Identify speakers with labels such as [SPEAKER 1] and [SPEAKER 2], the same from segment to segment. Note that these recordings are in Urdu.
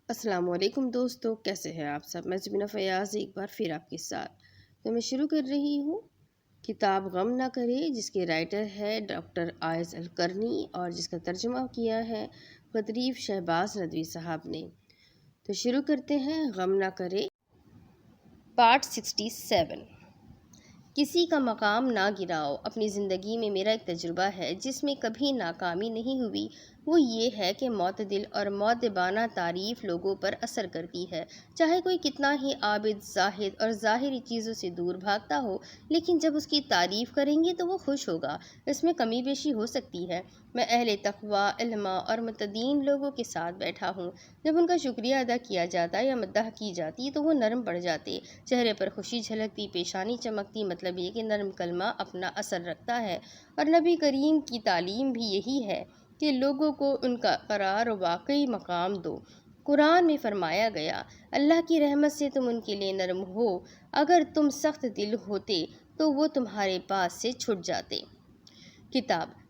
[SPEAKER 1] السلام علیکم دوستو، کیسے ہیں آپ سب؟ میں زبینہ فیاض ایک بار پھر آپ کے ساتھ تو میں شروع کر رہی ہوں کتاب غم نہ کرے، جس کے رائٹر ہے ڈاکٹر آئز القرنی اور جس کا ترجمہ کیا ہے قطریف شہباز ندوی صاحب نے۔ تو شروع کرتے ہیں غم نہ کرے، پارٹ 67۔ کسی کا مقام نہ گراؤ۔ اپنی زندگی میں میرا ایک تجربہ ہے جس میں کبھی ناکامی نہیں ہوئی، وہ یہ ہے کہ معتدل اور مؤدبانہ تعریف لوگوں پر اثر کرتی ہے، چاہے کوئی کتنا ہی عابد، زاہد اور ظاہری چیزوں سے دور بھاگتا ہو، لیکن جب اس کی تعریف کریں گے تو وہ خوش ہوگا۔ اس میں کمی بیشی ہو سکتی ہے۔ میں اہل تقویٰ، علماء اور متدین لوگوں کے ساتھ بیٹھا ہوں۔ جب ان کا شکریہ ادا کیا جاتا یا مدح کی جاتی تو وہ نرم پڑ جاتے، چہرے پر خوشی جھلکتی، پیشانی چمکتی۔ مطلب یہ کہ نرم کلمہ اپنا اثر رکھتا ہے، اور نبی کریم کی تعلیم بھی یہی ہے کہ لوگوں کو ان کا قرار و واقعی مقام دو۔ قرآن میں فرمایا گیا، اللہ کی رحمت سے تم ان کے لیے نرم ہو، اگر تم سخت دل ہوتے تو وہ تمہارے پاس سے چھٹ جاتے۔ کتاب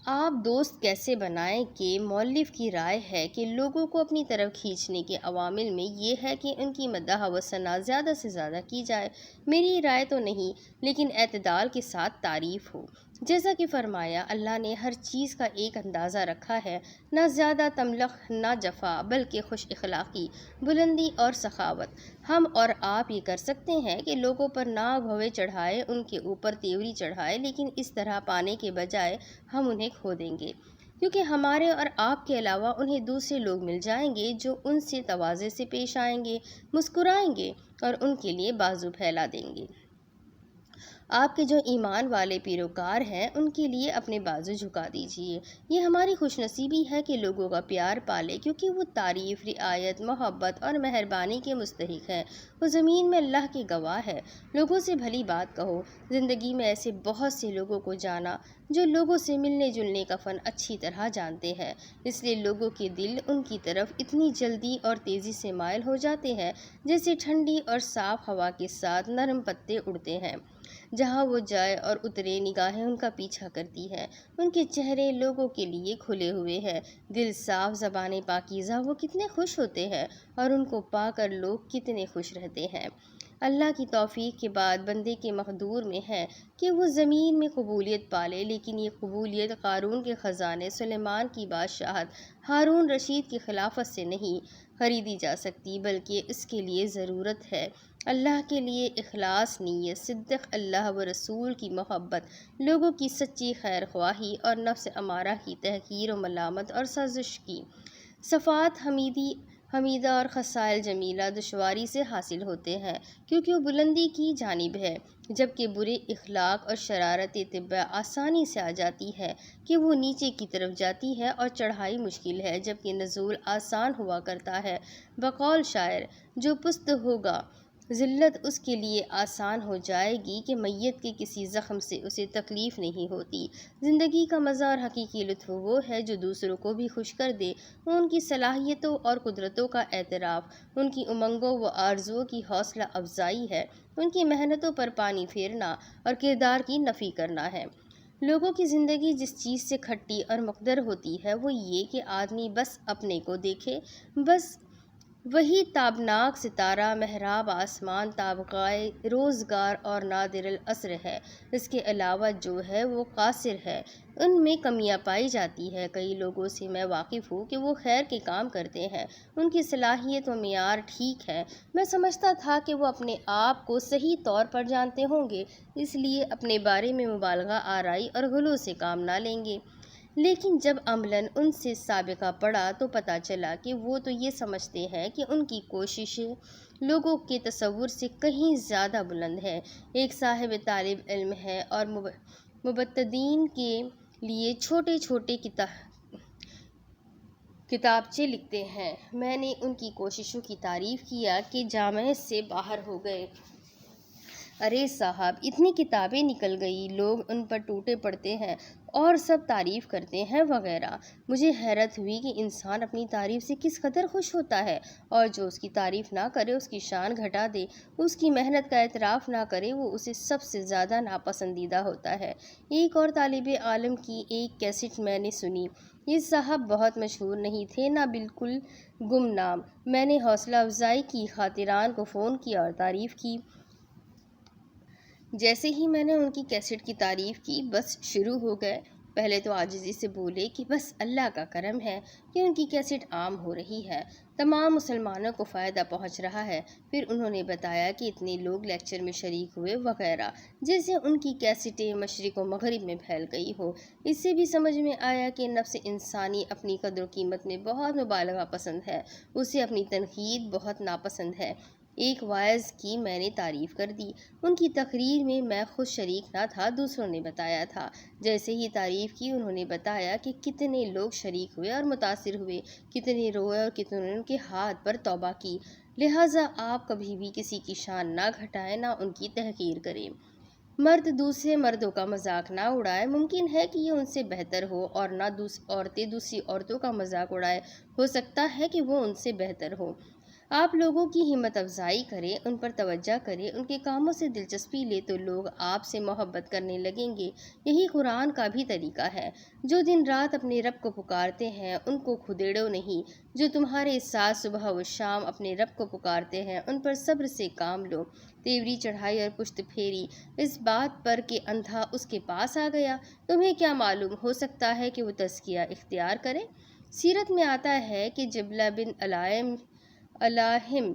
[SPEAKER 1] آپ دوست کیسے بنائیں کے مؤلف کی رائے ہے کہ لوگوں کو اپنی طرف کھینچنے کے عوامل میں یہ ہے کہ ان کی مدح و ثنا زیادہ سے زیادہ کی جائے۔ میری رائے تو نہیں، لیکن اعتدال کے ساتھ تعریف ہو۔ جیسا کہ فرمایا، اللہ نے ہر چیز کا ایک اندازہ رکھا ہے، نہ زیادہ تملق نہ جفا، بلکہ خوش اخلاقی، بلندی اور سخاوت۔ ہم اور آپ یہ کر سکتے ہیں کہ لوگوں پر ناک بھوے چڑھائے، ان کے اوپر تیوری چڑھائے، لیکن اس طرح پانے کے بجائے ہم انہیں کھو دیں گے، کیونکہ ہمارے اور آپ کے علاوہ انہیں دوسرے لوگ مل جائیں گے جو ان سے تواضع سے پیش آئیں گے، مسکرائیں گے اور ان کے لیے بازو پھیلا دیں گے۔ آپ کے جو ایمان والے پیروکار ہیں، ان کے لیے اپنے بازو جھکا دیجیے۔ یہ ہماری خوش نصیبی ہے کہ لوگوں کا پیار پالے، کیونکہ وہ تعریف، رعایت، محبت اور مہربانی کے مستحق ہے۔ وہ زمین میں اللہ کے گواہ ہے۔ لوگوں سے بھلی بات کہو۔ زندگی میں ایسے بہت سے لوگوں کو جانا جو لوگوں سے ملنے جلنے کا فن اچھی طرح جانتے ہیں، اس لیے لوگوں کے دل ان کی طرف اتنی جلدی اور تیزی سے مائل ہو جاتے ہیں جیسے ٹھنڈی اور صاف ہوا کے ساتھ نرم پتے اڑتے ہیں۔ جہاں وہ جائے اور اترے، نگاہیں ان کا پیچھا کرتی ہیں۔ ان کے چہرے لوگوں کے لیے کھلے ہوئے ہیں، دل صاف، زبانیں پاکیزہ۔ وہ کتنے خوش ہوتے ہیں اور ان کو پا کر لوگ کتنے خوش رہتے ہیں۔ اللہ کی توفیق کے بعد بندے کے مقدور میں ہے کہ وہ زمین میں قبولیت پالے، لیکن یہ قبولیت قارون کے خزانے، سلیمان کی بادشاہت، ہارون رشید کی خلافت سے نہیں خریدی جا سکتی، بلکہ اس کے لیے ضرورت ہے اللہ کے لیے اخلاص نیت، صدق اللہ و رسول کی محبت، لوگوں کی سچی خیر خواہی اور نفس امارہ کی تحقیر و ملامت اور سازش کی۔ صفات حمیدہ اور خصائل جمیلہ دشواری سے حاصل ہوتے ہیں، کیونکہ وہ بلندی کی جانب ہے، جبکہ برے اخلاق اور شرارت طبع آسانی سے آ جاتی ہے کہ وہ نیچے کی طرف جاتی ہے اور چڑھائی مشکل ہے، جبکہ نزول آسان ہوا کرتا ہے۔ بقول شاعر، جو پست ہوگا ذلت اس کے لیے آسان ہو جائے گی کہ میت کے کسی زخم سے اسے تکلیف نہیں ہوتی۔ زندگی کا مزہ اور حقیقی لطف وہ ہے جو دوسروں کو بھی خوش کر دے۔ وہ ان کی صلاحیتوں اور قدرتوں کا اعتراف، ان کی امنگوں و آرزوؤں کی حوصلہ افزائی ہے، ان کی محنتوں پر پانی پھیرنا اور کردار کی نفی کرنا ہے۔ لوگوں کی زندگی جس چیز سے کھٹی اور مقدر ہوتی ہے وہ یہ کہ آدمی بس اپنے کو دیکھے، بس وہی تابناک ستارہ، محراب آسمان، تابغائے روزگار اور نادر العصر ہے۔ اس کے علاوہ جو ہے وہ قاصر ہے، ان میں کمیاں پائی جاتی ہے۔ کئی لوگوں سے میں واقف ہوں کہ وہ خیر کے کام کرتے ہیں، ان کی صلاحیت و معیار ٹھیک ہے۔ میں سمجھتا تھا کہ وہ اپنے آپ کو صحیح طور پر جانتے ہوں گے، اس لیے اپنے بارے میں مبالغہ آرائی اور غلو سے کام نہ لیں گے، لیکن جب عملاً ان سے سابقہ پڑھا تو پتہ چلا کہ وہ تو یہ سمجھتے ہیں کہ ان کی کوششیں لوگوں کے تصور سے کہیں زیادہ بلند ہیں۔ ایک صاحب طالب علم ہے اور مبتدئین کے لیے چھوٹے چھوٹے کتابچے لکھتے ہیں۔ میں نے ان کی کوششوں کی تعریف کیا کہ جامعہ سے باہر ہو گئے۔ ارے صاحب، اتنی کتابیں نکل گئی، لوگ ان پر ٹوٹے پڑتے ہیں اور سب تعریف کرتے ہیں وغیرہ۔ مجھے حیرت ہوئی کہ انسان اپنی تعریف سے کس قدر خوش ہوتا ہے، اور جو اس کی تعریف نہ کرے، اس کی شان گھٹا دے، اس کی محنت کا اعتراف نہ کرے، وہ اسے سب سے زیادہ ناپسندیدہ ہوتا ہے۔ ایک اور طالب علم کی ایک کیسٹ میں نے سنی۔ یہ صاحب بہت مشہور نہیں تھے، نہ بالکل گمنام۔ میں نے حوصلہ افزائی کی، خاطران کو فون کیا اور تعریف کی۔ جیسے ہی میں نے ان کی کیسٹ کی تعریف کی، بس شروع ہو گئے۔ پہلے تو عاجزی سے بولے کہ بس اللہ کا کرم ہے کہ ان کی کیسٹ عام ہو رہی ہے، تمام مسلمانوں کو فائدہ پہنچ رہا ہے۔ پھر انہوں نے بتایا کہ اتنے لوگ لیکچر میں شریک ہوئے وغیرہ، جیسے ان کی کیسٹیں مشرق و مغرب میں پھیل گئی ہو۔ اس سے بھی سمجھ میں آیا کہ نفس انسانی اپنی قدر و قیمت میں بہت مبالغہ پسند ہے، اسے اپنی تنقید بہت ناپسند ہے۔ ایک واعظ کی میں نے تعریف کر دی۔ ان کی تقریر میں میں خود شریک نہ تھا، دوسروں نے بتایا تھا۔ جیسے ہی تعریف کی، انہوں نے بتایا کہ کتنے لوگ شریک ہوئے اور متاثر ہوئے، کتنے روئے اور کتنے نے ان کے ہاتھ پر توبہ کی۔ لہٰذا آپ کبھی بھی کسی کی شان نہ گھٹائیں، نہ ان کی تحقیر کریں۔ مرد دوسرے مردوں کا مذاق نہ اڑائے، ممکن ہے کہ یہ ان سے بہتر ہو، اور نہ عورتیں دوسری عورتوں کا مذاق اڑائے، ہو سکتا ہے کہ وہ ان سے بہتر ہو۔ آپ لوگوں کی ہمت افزائی کریں، ان پر توجہ کریں، ان کے کاموں سے دلچسپی لیں تو لوگ آپ سے محبت کرنے لگیں گے۔ یہی قرآن کا بھی طریقہ ہے۔ جو دن رات اپنے رب کو پکارتے ہیں، ان کو کھدیڑو نہیں۔ جو تمہارے ساتھ صبح و شام اپنے رب کو پکارتے ہیں، ان پر صبر سے کام لو۔ تیوری چڑھائی اور پشت پھیری اس بات پر کہ اندھا اس کے پاس آ گیا، تمہیں کیا معلوم، ہو سکتا ہے کہ وہ تزکیہ اختیار کرے۔ سیرت میں آتا ہے کہ جبلہ بن الاہم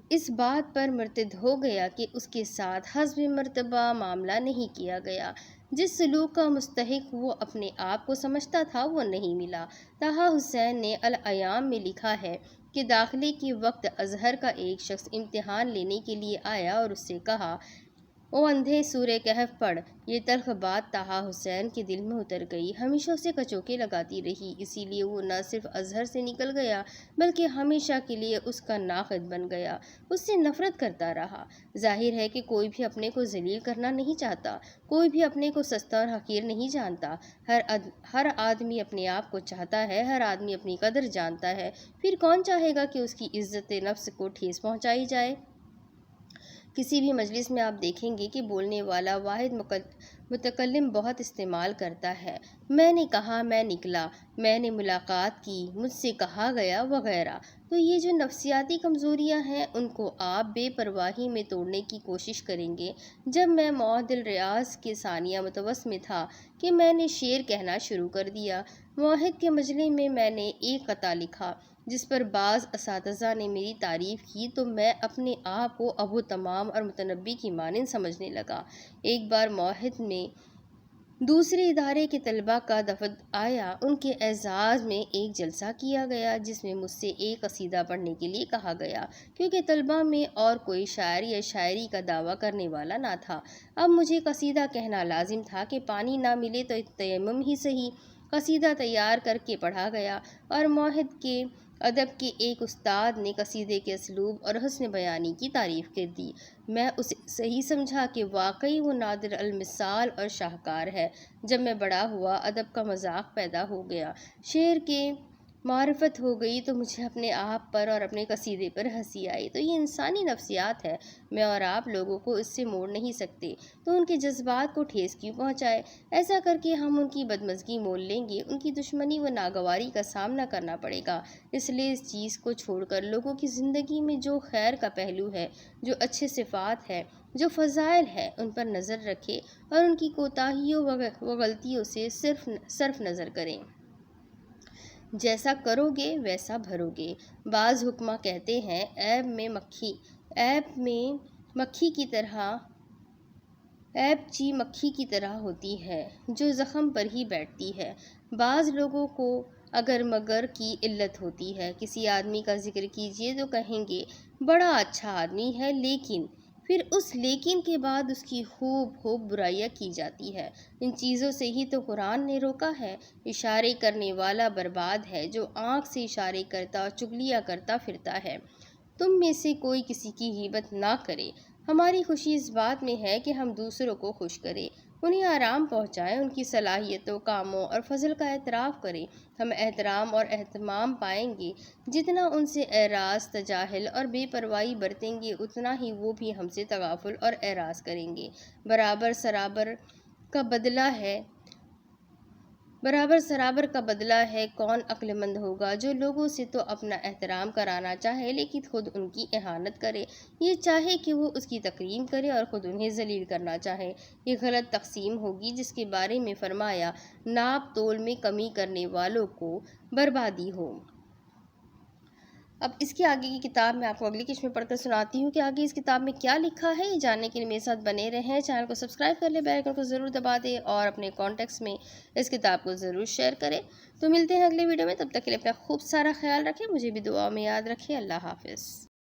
[SPEAKER 1] اس بات پر مرتد ہو گیا کہ اس کے ساتھ حسب مرتبہ معاملہ نہیں کیا گیا۔ جس سلوک کا مستحق وہ اپنے آپ کو سمجھتا تھا، وہ نہیں ملا۔ طٰہٰ حسین نے الایام میں لکھا ہے کہ داخلے کے وقت ازہر کا ایک شخص امتحان لینے کے لیے آیا اور اس سے کہا، او اندھے، سورہ کہف پڑھ۔ یہ تلخ بات طٰہٰ حسین کے دل میں اتر گئی، ہمیشہ اسے کچوکے لگاتی رہی، اسی لیے وہ نہ صرف ازہر سے نکل گیا بلکہ ہمیشہ کے لیے اس کا ناقد بن گیا، اس سے نفرت کرتا رہا۔ ظاہر ہے کہ کوئی بھی اپنے کو ذلیل کرنا نہیں چاہتا، کوئی بھی اپنے کو سستا اور حقیر نہیں جانتا۔ ہر آدمی اپنے آپ کو چاہتا ہے، ہر آدمی اپنی قدر جانتا ہے، پھر کون چاہے گا کہ اس کی عزت نفس کو ٹھیس پہنچائی جائے؟ کسی بھی مجلس میں آپ دیکھیں گے کہ بولنے والا واحد متکلم بہت استعمال کرتا ہے، میں نے کہا، میں نکلا، میں نے ملاقات کی، مجھ سے کہا گیا وغیرہ۔ تو یہ جو نفسیاتی کمزوریاں ہیں، ان کو آپ بے پرواہی میں توڑنے کی کوشش کریں گے۔ جب میں معہد الریاض کے ثانیہ متوسط میں تھا کہ میں نے شعر کہنا شروع کر دیا۔ معہد کے مجلے میں میں نے ایک قطعہ لکھا جس پر بعض اساتذہ نے میری تعریف کی تو میں اپنے آپ کو ابو تمام اور متنبی کی مانند سمجھنے لگا۔ ایک بار معہد میں دوسرے ادارے کے طلباء کا دفد آیا، ان کے اعزاز میں ایک جلسہ کیا گیا جس میں مجھ سے ایک قصیدہ پڑھنے کے لیے کہا گیا، کیونکہ طلباء میں اور کوئی شاعر یا شاعری کا دعویٰ کرنے والا نہ تھا۔ اب مجھے قصیدہ کہنا لازم تھا کہ پانی نہ ملے تو تیمم ہی سہی۔ قصیدہ تیار کر کے پڑھا گیا اور معہد کے ادب کے ایک استاد نے قصیدے کے اسلوب اور حسن بیانی کی تعریف کر دی۔ میں اسے صحیح سمجھا کہ واقعی وہ نادر المثال اور شاہکار ہے۔ جب میں بڑا ہوا، ادب کا مذاق پیدا ہو گیا، شعر کے معرفت ہو گئی تو مجھے اپنے آپ پر اور اپنے قصیدے پر ہنسی آئی۔ تو یہ انسانی نفسیات ہے، میں اور آپ لوگوں کو اس سے موڑ نہیں سکتے، تو ان کے جذبات کو ٹھیس کیوں پہنچائے؟ ایسا کر کے ہم ان کی بدمزگی مول لیں گے، ان کی دشمنی و ناگواری کا سامنا کرنا پڑے گا۔ اس لیے اس چیز کو چھوڑ کر لوگوں کی زندگی میں جو خیر کا پہلو ہے، جو اچھے صفات ہے، جو فضائل ہے، ان پر نظر رکھیں اور ان کی کوتاہیوں و غلطیوں سے صرف نظر کریں۔ جیسا کرو گے ویسا بھرو گے۔ بعض حکماء کہتے ہیں، عیب چی مکھی کی طرح ہوتی ہے جو زخم پر ہی بیٹھتی ہے۔ بعض لوگوں کو اگر مگر کی علت ہوتی ہے، کسی آدمی کا ذکر کیجیے تو کہیں گے بڑا اچھا آدمی ہے، لیکن پھر اس لیکن کے بعد اس کی خوب برائیاں کی جاتی ہے۔ ان چیزوں سے ہی تو قرآن نے روکا ہے۔ اشارے کرنے والا برباد ہے جو آنکھ سے اشارے کرتا اور چغلیاں کرتا پھرتا ہے۔ تم میں سے کوئی کسی کی غیبت نہ کرے، ہماری خوشی اس بات میں ہے کہ ہم دوسروں کو خوش کریں، انہیں آرام پہنچائیں، ان کی صلاحیتوں، کاموں اور فضل کا اعتراف کریں۔ ہم احترام اور اہتمام پائیں گے، جتنا ان سے اعراض، تجاہل اور بے پرواہی برتیں گے، اتنا ہی وہ بھی ہم سے تغافل اور اعراض کریں گے۔ برابر سرابر کا بدلہ ہے۔ کون عقل مند ہوگا جو لوگوں سے تو اپنا احترام کرانا چاہے لیکن خود ان کی اہانت کرے، یہ چاہے کہ وہ اس کی تکریم کرے اور خود انہیں ذلیل کرنا چاہے۔ یہ غلط تقسیم ہوگی جس کے بارے میں فرمایا، ناپ تول میں کمی کرنے والوں کو بربادی ہو۔ اب اس کے آگے کی کتاب میں آپ کو اگلی قسط میں پڑھ کر سناتی ہوں کہ آگے اس کتاب میں کیا لکھا ہے۔ یہ جاننے کے لیے میرے ساتھ بنے رہیں، چینل کو سبسکرائب کر لیں، بیل آئیکن کو ضرور دبا دیں اور اپنے کانٹیکٹس میں اس کتاب کو ضرور شیئر کریں۔ تو ملتے ہیں اگلے ویڈیو میں، تب تک کے لیے اپنا خوب سارا خیال رکھیں، مجھے بھی دعاؤں میں یاد رکھیں۔ اللہ حافظ۔